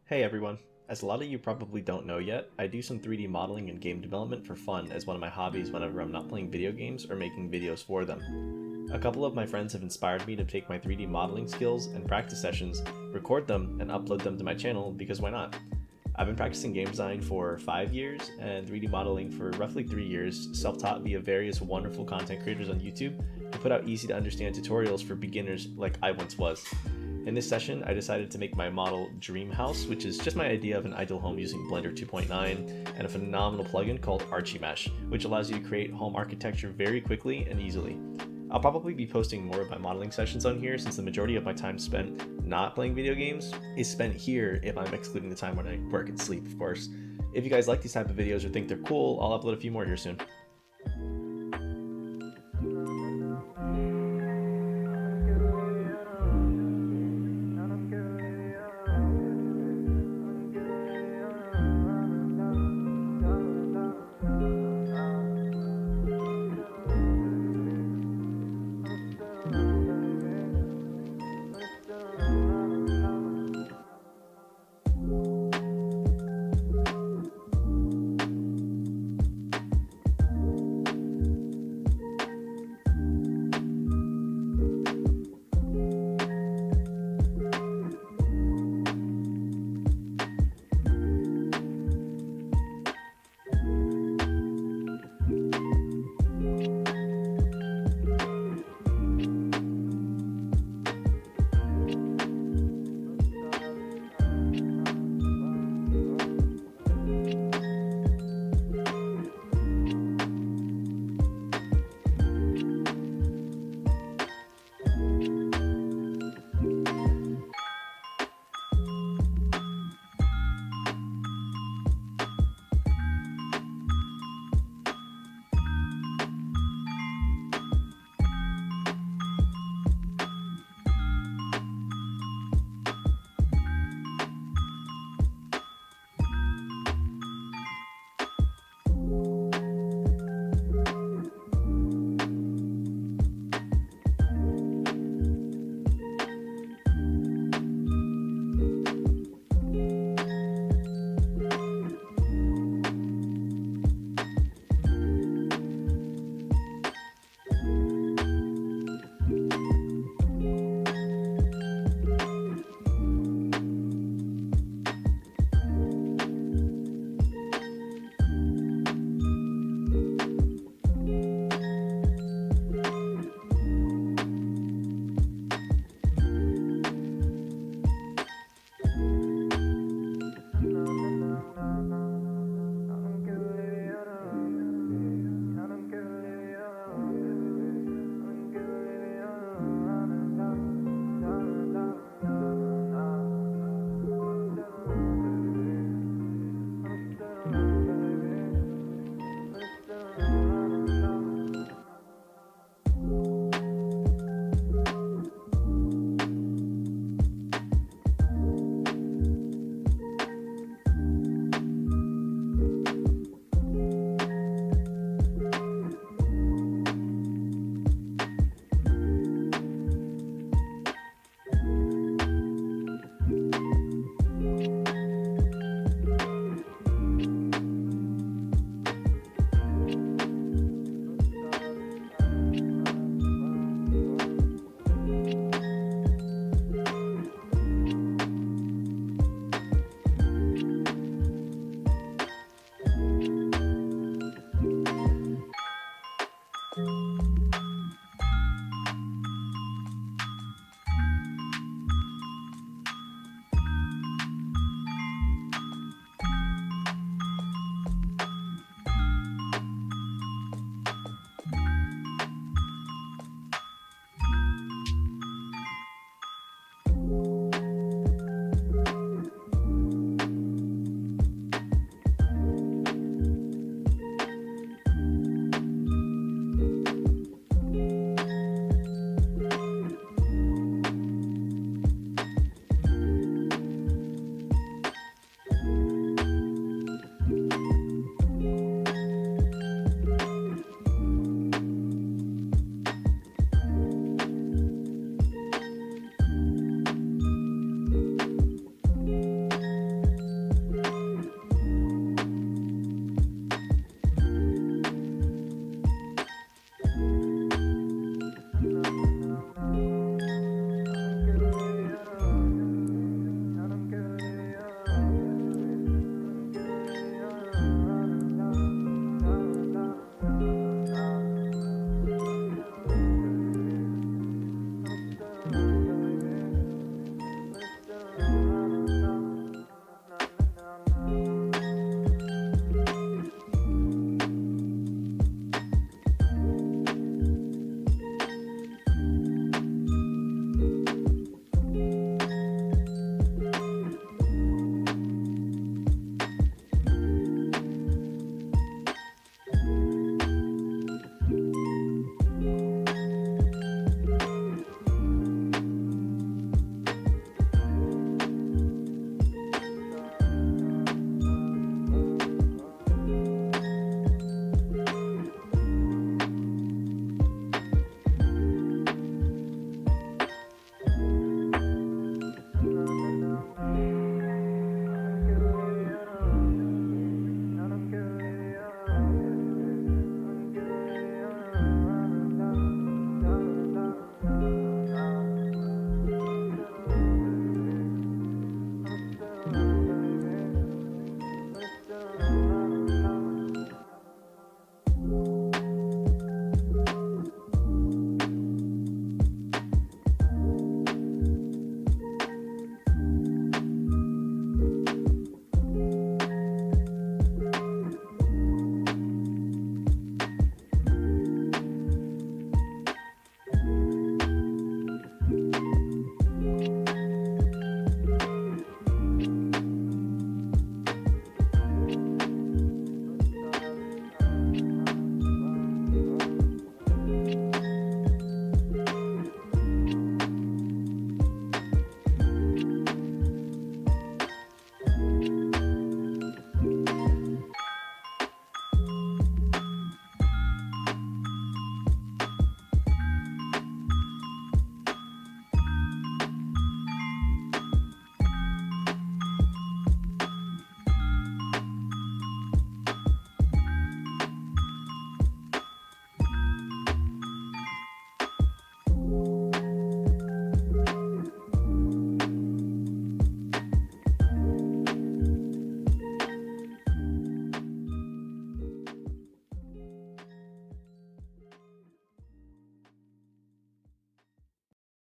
Hey everyone! As a lot of you probably don't know yet, I do some 3D modeling and game development for fun as one of my hobbies whenever I'm not playing video games or making videos for them. A couple of my friends have inspired me to take my 3D modeling skills and practice sessions, record them, and upload them to my channel because why not? I've been practicing game design for 5 years and 3D modeling for roughly 3 years, self-taught via various wonderful content creators on YouTube to put out easy to understand tutorials for beginners like I once was. In this session, I decided to make my model Dream House, which is just my idea of an ideal home using Blender 2.9 and a phenomenal plugin called Archimesh, which allows you to create home architecture very quickly and easily. I'll probably be posting more of my modeling sessions on here since the majority of my time spent not playing video games is spent here if I'm excluding the time when I work and sleep, of course. If you guys like these type of videos or think they're cool, I'll upload a few more here soon.